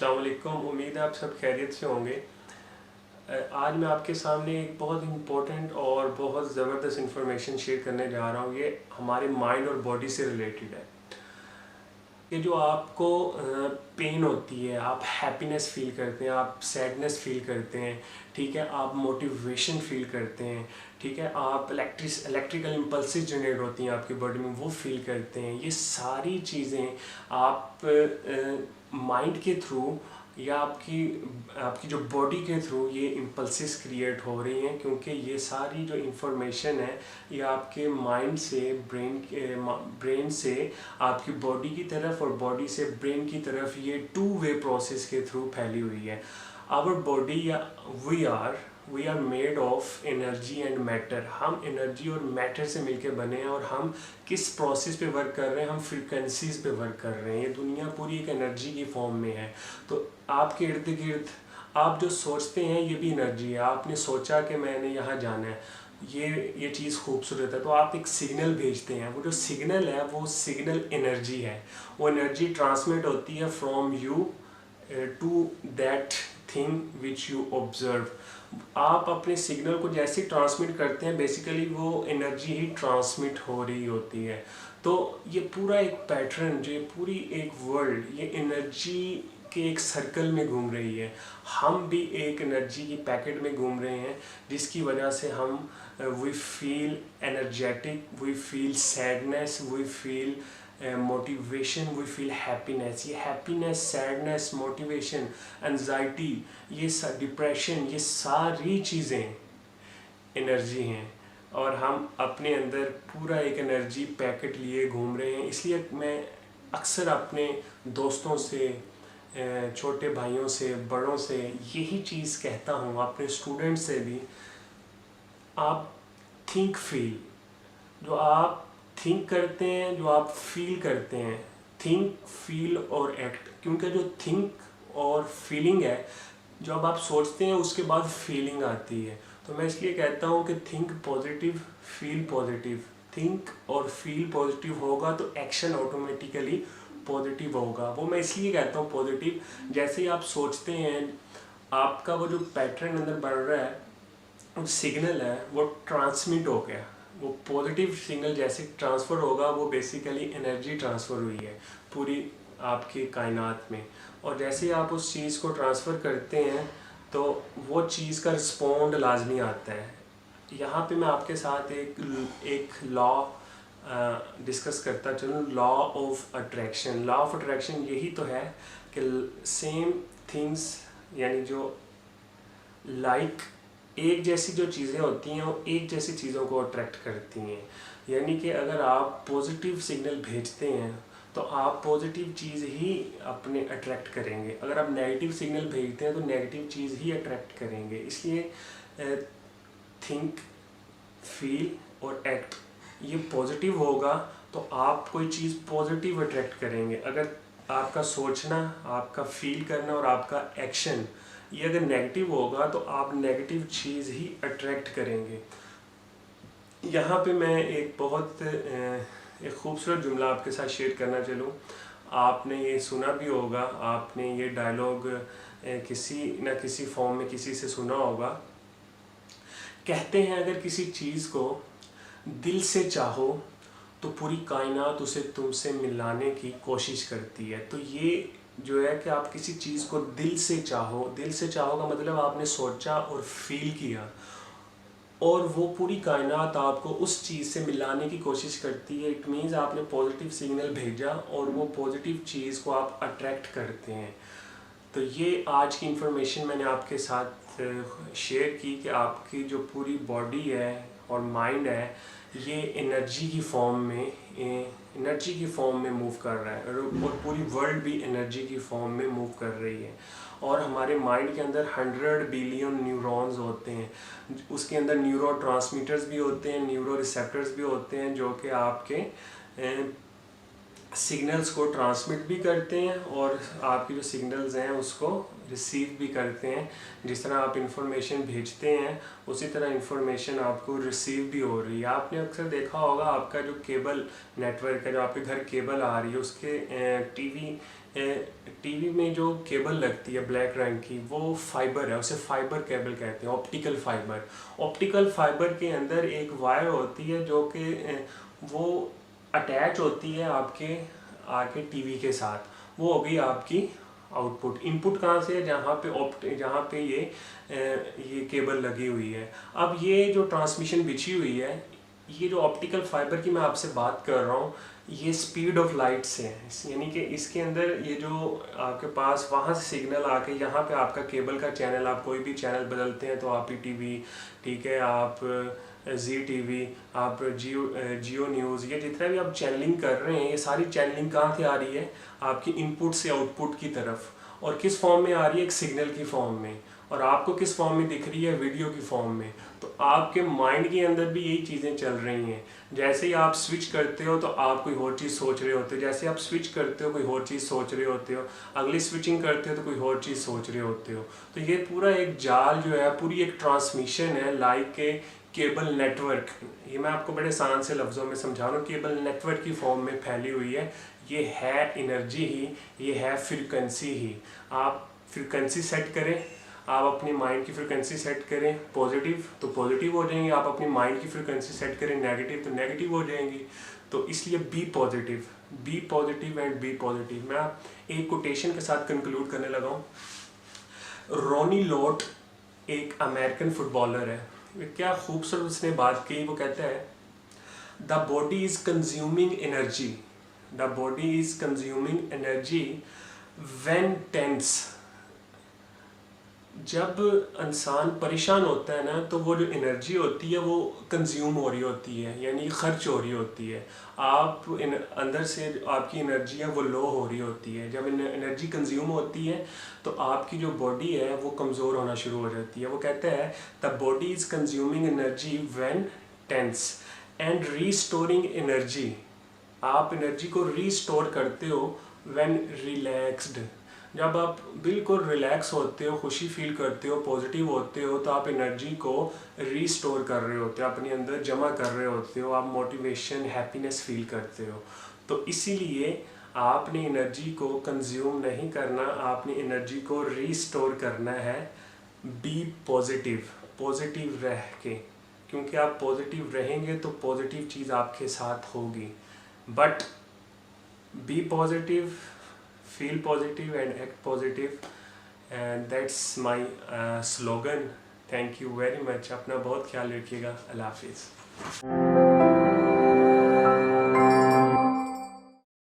अस्सलाम वालेकुम। उम्मीद है आप सब खैरियत से होंगे। आज मैं आपके सामने एक बहुत इम्पोर्टेंट और बहुत ज़बरदस्त इंफॉर्मेशन शेयर करने जा रहा हूँ। ये हमारे माइंड और बॉडी से रिलेटेड है। ये जो आपको पेन होती है, आप हैप्पीनेस फील करते हैं, आप सैडनेस फील करते हैं, ठीक है, आप मोटिवेशन फील करते हैं, ठीक है, आप इलेक्ट्रिकल इम्पल्सेस जनरेट होती हैं आपकी बॉडी में, वो फील करते हैं। ये सारी चीज़ें आप माइंड के थ्रू या आपकी आपकी जो बॉडी के थ्रू ये इम्पल्सेस क्रिएट हो रही हैं, क्योंकि ये सारी जो इंफॉर्मेशन है ये आपके माइंड से ब्रेन से आपकी बॉडी की तरफ और बॉडी से ब्रेन की तरफ ये टू वे प्रोसेस के थ्रू फैली हुई है। आवर बॉडी या we are made of energy and matter. हम एनर्जी और मैटर से मिलकर बने हैं और हम किस प्रोसेस पे वर्क कर रहे हैं, हम फ्रीक्वेंसीज पे वर्क कर रहे हैं। ये दुनिया पूरी एक एनर्जी की फॉर्म में है। तो आपके इर्द गिर्द आप जो सोचते हैं ये भी एनर्जी है। आपने सोचा कि मैंने यहाँ जाना है, ये चीज़ खूबसूरत है, तो आप एक सिग्नल भेजते हैं। वो जो सिग्नल है वो सिग्नल एनर्जी है। वो एनर्जी ट्रांसमिट होती है from you to that thing which you observe. आप अपने सिग्नल को जैसे ट्रांसमिट करते हैं, बेसिकली वो एनर्जी ही ट्रांसमिट हो रही होती है। तो ये पूरा एक पैटर्न, जो ये पूरी एक वर्ल्ड, ये एनर्जी के एक सर्कल में घूम रही है। हम भी एक एनर्जी की पैकेट में घूम रहे हैं, जिसकी वजह से हम we feel energetic, we feel sadness, we feel motivation, we feel happiness. ये हैप्पीनेस, सैडनेस, मोटिवेशन, एंजाइटी, ये डिप्रेशन, ये सारी चीज़ें एनर्जी हैं और हम अपने अंदर पूरा एक एनर्जी पैकेट लिए घूम रहे हैं। इसलिए मैं अक्सर अपने दोस्तों से, छोटे भाइयों से, बड़ों से यही चीज़ कहता हूँ, अपने स्टूडेंट्स से भी, आप थिंक फील। जो आप थिंक करते हैं, जो आप फील करते हैं, थिंक, फील और एक्ट। क्योंकि जो थिंक और फीलिंग है, जब आप सोचते हैं उसके बाद फीलिंग आती है। तो मैं इसलिए कहता हूँ कि think positive, feel positive. Think और फील पॉजिटिव होगा तो एक्शन ऑटोमेटिकली पॉजिटिव होगा। वो मैं इसलिए कहता हूँ पॉजिटिव, जैसे ही आप सोचते हैं आपका वो जो पैटर्न अंदर बढ़ रहा है, वो सिग्नल है, वो ट्रांसमिट हो गया। वो पॉजिटिव सिग्नल जैसे ट्रांसफ़र होगा, वो बेसिकली एनर्जी ट्रांसफ़र हुई है पूरी आपकी कायनात में। और जैसे ही आप उस चीज़ को ट्रांसफ़र करते हैं तो वो चीज़ का रिस्पॉन्ड लाजमी आता है। यहाँ पे मैं आपके साथ एक लॉ डिस्कस करता चलूँ, law of attraction. Law of attraction यही तो है कि सेम थिंग्स, यानी जो एक जैसी जो चीज़ें होती हैं वो एक जैसी चीज़ों को अट्रैक्ट करती हैं। यानी कि अगर आप पॉजिटिव सिग्नल भेजते हैं तो आप पॉजिटिव चीज़ ही अपने अट्रैक्ट करेंगे। अगर आप नेगेटिव सिग्नल भेजते हैं तो नेगेटिव चीज़ ही अट्रैक्ट करेंगे। इसलिए थिंक, फील और एक्ट, ये पॉजिटिव होगा तो आप कोई चीज़ पॉजिटिव अट्रैक्ट करेंगे। अगर आपका सोचना, आपका फील करना और आपका एक्शन ये अगर नेगेटिव होगा तो आप नेगेटिव चीज़ ही अट्रैक्ट करेंगे। यहाँ पे मैं एक बहुत एक खूबसूरत जुमला आपके साथ शेयर करना चलूँ। आपने ये सुना भी होगा, आपने ये डायलॉग किसी न किसी फॉर्म में किसी से सुना होगा। कहते हैं अगर किसी चीज़ को दिल से चाहो तो पूरी कायनात उसे तुमसे मिलाने की कोशिश करती है। तो ये जो है कि आप किसी चीज़ को दिल से चाहो, दिल से चाहो का मतलब आपने सोचा और फील किया, और वो पूरी कायनात आपको उस चीज़ से मिलाने की कोशिश करती है। इट मीन्स आपने पॉजिटिव सिग्नल भेजा और वो पॉजिटिव चीज़ को आप अट्रैक्ट करते हैं। तो ये आज की इंफॉर्मेशन मैंने आपके साथ शेयर की कि आपकी जो पूरी बॉडी है और माइंड है, ये एनर्जी की फॉर्म में मूव कर रहा है और पूरी वर्ल्ड भी एनर्जी की फॉर्म में मूव कर रही है। और हमारे माइंड के अंदर 100 बिलियन न्यूरॉन्स होते हैं। उसके अंदर न्यूरो ट्रांसमीटर्स भी होते हैं, न्यूरो रिसेप्टर्स भी होते हैं, जो कि आपके सिग्नल्स को ट्रांसमिट भी करते हैं और आपकी जो सिग्नल्स हैं उसको रिसीव भी करते हैं। जिस तरह आप इंफॉर्मेशन भेजते हैं उसी तरह इंफॉर्मेशन आपको रिसीव भी हो रही है। आपने अक्सर देखा होगा आपका जो केबल नेटवर्क है, जो आपके घर केबल आ रही है, उसके टीवी में जो केबल लगती है ब्लैक रंग की, वो फाइबर है, उसे फाइबर केबल कहते हैं, ऑप्टिकल फाइबर। ऑप्टिकल फाइबर के अंदर एक वायर होती है जो कि वो अटैच होती है आपके टीवी के साथ। वो हो गई आपकी आउटपुट। इनपुट कहाँ से है? जहाँ पे ये केबल लगी हुई है। अब ये जो ट्रांसमिशन बिछी हुई है, ये जो ऑप्टिकल फाइबर की मैं आपसे बात कर रहा हूँ, ये स्पीड ऑफ लाइट से है। यानी कि इसके अंदर ये जो आपके पास वहाँ से सिग्नल आके यहाँ पे आपका केबल का चैनल, आप कोई भी चैनल बदलते हैं तो आप टीवी, ठीक है, आप जी टीवी, आप जियो न्यूज़, ये जितना भी आप चैनलिंग कर रहे हैं, ये सारी चैनलिंग कहाँ से आ रही है? आपकी इनपुट से आउटपुट की तरफ। और किस फॉर्म में आ रही है? एक सिग्नल की फॉर्म में। और आपको किस फॉर्म में दिख रही है? वीडियो की फॉर्म में। तो आपके माइंड के अंदर भी यही चीज़ें चल रही हैं। जैसे ही आप स्विच करते हो तो आप कोई और चीज़ सोच रहे होते हो, जैसे आप स्विच करते हो कोई और चीज़ सोच रहे होते हो, अगली स्विचिंग करते हो तो कोई और चीज़ सोच रहे होते हो। तो ये पूरा एक जाल जो है, पूरी एक ट्रांसमिशन है, लाइक के केबल नेटवर्क। ये मैं आपको बड़े आसान से लफ्ज़ों में समझा रहा हूँ। केबल नेटवर्क की फॉर्म में फैली हुई है। ये है एनर्जी ही, ये है फ्रीक्वेंसी ही। आप फ्रीक्वेंसी सेट करें, आप अपनी माइंड की फ्रीक्वेंसी सेट करें पॉजिटिव तो पॉजिटिव हो जाएंगे, आप अपनी माइंड की फ्रीक्वेंसी सेट करें नेगेटिव तो नेगेटिव हो जाएंगी। तो इसलिए be positive and be positive. मैं एक कोटेशन के साथ कंक्लूड करने लगा हूँ। रोनी लॉट एक अमेरिकन फुटबॉलर है, क्या खूबसूरत उसने बात की। वो कहता है, the body is consuming energy, the body is consuming energy when tense. जब इंसान परेशान होता है ना, तो वो जो एनर्जी होती है वो कंज्यूम हो रही होती है, यानी खर्च हो रही होती है। आप अंदर से आपकी एनर्जी है वो लो हो रही होती है। जब एनर्जी कंज्यूम होती है तो आपकी जो बॉडी है वो कमज़ोर होना शुरू हो जाती है। वो कहता है, the body is consuming energy when tense and restoring energy. आप एनर्जी को रीस्टोर करते हो व्हेन रिलैक्स्ड। जब आप बिल्कुल रिलैक्स होते हो, खुशी फील करते हो, पॉजिटिव होते हो, तो आप एनर्जी को रीस्टोर कर रहे होते हो, अपने अंदर जमा कर रहे होते हो, आप मोटिवेशन, हैप्पीनेस फील करते हो। तो इसीलिए आपने एनर्जी को कंज्यूम नहीं करना, आपने एनर्जी को रीस्टोर करना है। बी पॉजिटिव, पॉजिटिव रह के, क्योंकि आप पॉजिटिव रहेंगे तो पॉजिटिव चीज़ आपके साथ होगी। But be positive, feel positive and act positive, and that's my slogan. Thank you very much. अपना बहुत ख्याल रखिएगा। अल्लाह हाफिज़।